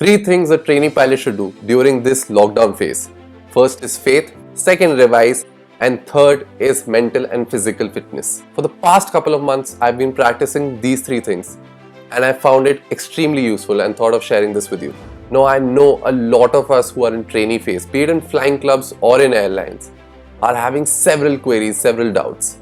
Three things a trainee pilot should do during this lockdown phase. First is faith, second revise, and third is mental and physical fitness. For the past couple of months, I've been practicing these three things and I found it extremely useful and thought of sharing this with you. Now I know a lot of us who are in trainee phase, be it in flying clubs or in airlines, are having several queries, several doubts.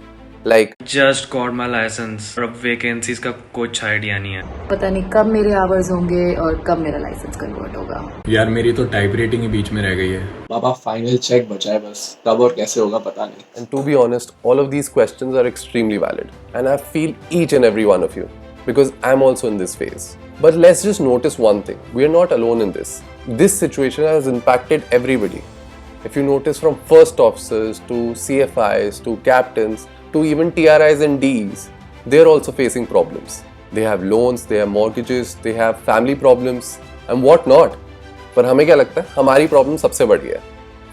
Like, just got my license और अब vacancies का कुछ idea नहीं है। पता नहीं कब मेरे आवर्स होंगे और कब मेरा लाइसेंस कन्वर्ट होगा। यार मेरी तो टाइप रेटिंग ही बीच में रह गई है। बाबा फाइनल चेक बचा है बस, कब और कैसे होगा पता नहीं। and to be honest, all of these questions are extremely valid and I feel each and every one of you because I'm also in this phase. But let's just notice one thing, we are not alone in this. This situation has impacted everybody. If you notice, from first officers to CFIs to captains to even TRIs and Ds, they are also facing problems. They have loans, they have mortgages, they have family problems and what not. पर हमें क्या लगता है, हमारी problem सबसे बड़ी है.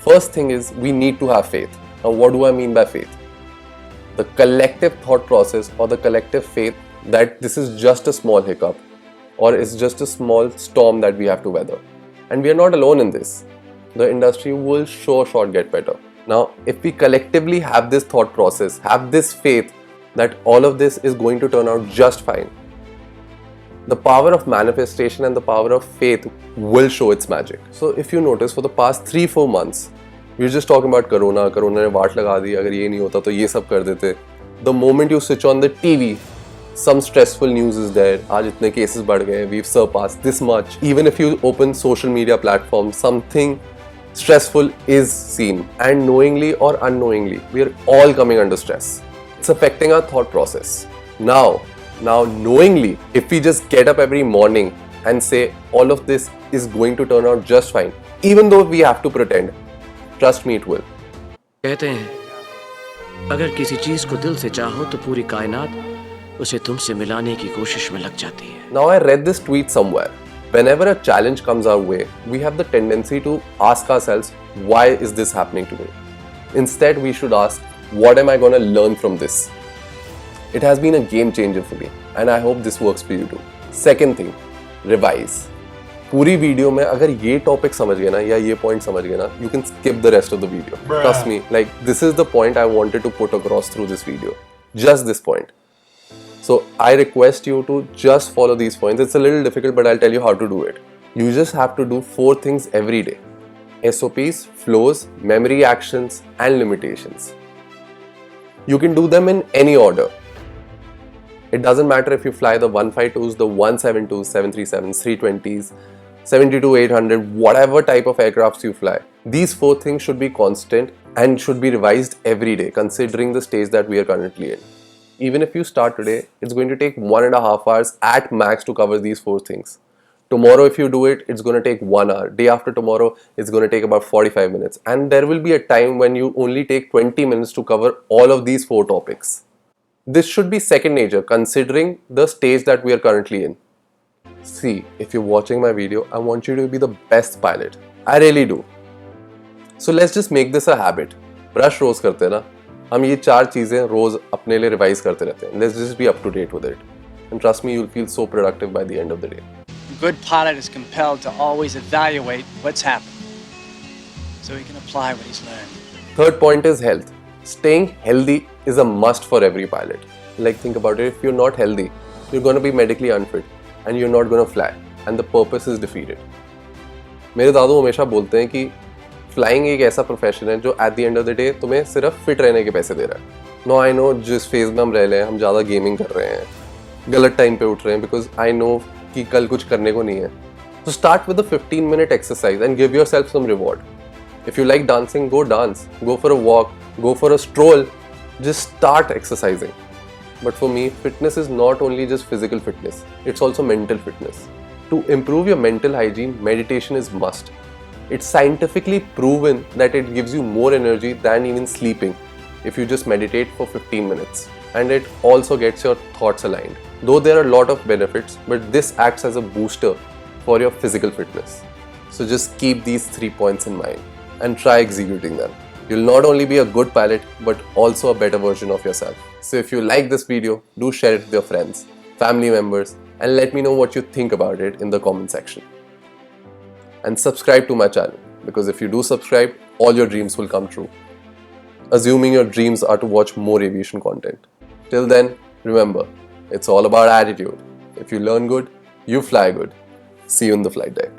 First thing is we need to have faith. Now what do I mean by faith? The collective thought process or the collective faith that this is just a small hiccup or it's just a small storm that we have to weather. And we are not alone in this. The industry will sure get better. Now, if we collectively have this thought process, have this faith that all of this is going to turn out just fine, the power of manifestation and the power of faith will show its magic. So if you notice, for the past 3-4 months, we're just talking about Corona ने वाट लगा दी, अगर ये नहीं होता तो ये सब कर देते. The moment you switch on the TV, some stressful news is there. आज इतने cases बढ़ गए, we've surpassed this much. Even if you open social media platforms, something stressful is seen, and knowingly or unknowingly, we are all coming under stress. It's affecting our thought process. Now knowingly, if we just get up every morning and say all of this is going to turn out just fine, even though we have to pretend, trust me, it will. कहते हैं अगर किसी चीज को दिल से चाहो तो पूरी कायनात उसे तुमसे मिलाने की कोशिश में लग जाती है. Now I read this tweet somewhere. Whenever a challenge comes our way, we have the tendency to ask ourselves, why is this happening to me? Instead, we should ask, what am I going to learn from this? It has been a game changer for me and I hope this works for you too. Second thing, revise. पूरी video में अगर ये topic समझ गए ना या ये point समझ गए ना, you can skip the rest of the video. Trust me, like this is the point I wanted to put across through this video. Just this point. So I request you to just follow these points. It's a little difficult, but I'll tell you how to do it. You just have to do 4 things every day. SOPs, flows, memory actions, and limitations. You can do them in any order. It doesn't matter if you fly the 152s, the 172s, 737s, 320s, 72-800, whatever type of aircrafts you fly. These 4 things should be constant and should be revised every day, considering the stage that we are currently in. Even if you start today, it's going to take 1.5 hours at max to cover these 4 things. Tomorrow, if you do it, it's going to take 1 hour. Day after tomorrow, it's going to take about 45 minutes. And there will be a time when you only take 20 minutes to cover all of these 4 topics. This should be second nature considering the stage that we are currently in. See, if you're watching my video, I want you to be the best pilot. I really do. So let's just make this a habit. Brush रोज करते हैं ना, हम ये 4 चीजें रोज अपने लिए revise करते रहते हैं. Let's just be up to date with it. And trust me, you'll feel so productive by the end of the day. A good pilot is compelled to always evaluate what's happened so he can apply what he's learned. Third point is health. Staying healthy is a must for every pilot. Like, think about it, if you're not healthy, you're going to be medically unfit and you're not going to fly and the purpose is defeated. मेरे दादू हमेशा बोलते हैं कि flying एक ऐसा profession है जो at the end of the day तुम्हें सिर्फ फिट रहने के पैसे दे रहा है. नो आई नो जिस फेज में हम रह रहे हैं, हम ज़्यादा गेमिंग कर रहे हैं, गलत टाइम पे उठ रहे हैं, बिकॉज आई नो कि कल कुछ करने को नहीं है. So start with a 15-minute exercise and give yourself some reward. If you like dancing, go dance, go for a walk, go for a stroll, just start exercising. But for me, fitness is not only just physical fitness, it's also mental fitness. To improve your mental hygiene, meditation is must. It's scientifically proven that it gives you more energy than even sleeping if you just meditate for 15 minutes. And it also gets your thoughts aligned. Though there are a lot of benefits, but this acts as a booster for your physical fitness. So just keep these 3 points in mind and try executing them. You'll not only be a good pilot, but also a better version of yourself. So if you like this video, do share it with your friends, family members, and let me know what you think about it in the comment section. and subscribe to my channel, because if you do subscribe, all your dreams will come true. Assuming your dreams are to watch more aviation content. Till then, remember, it's all about attitude. If you learn good, you fly good. See you in the flight deck.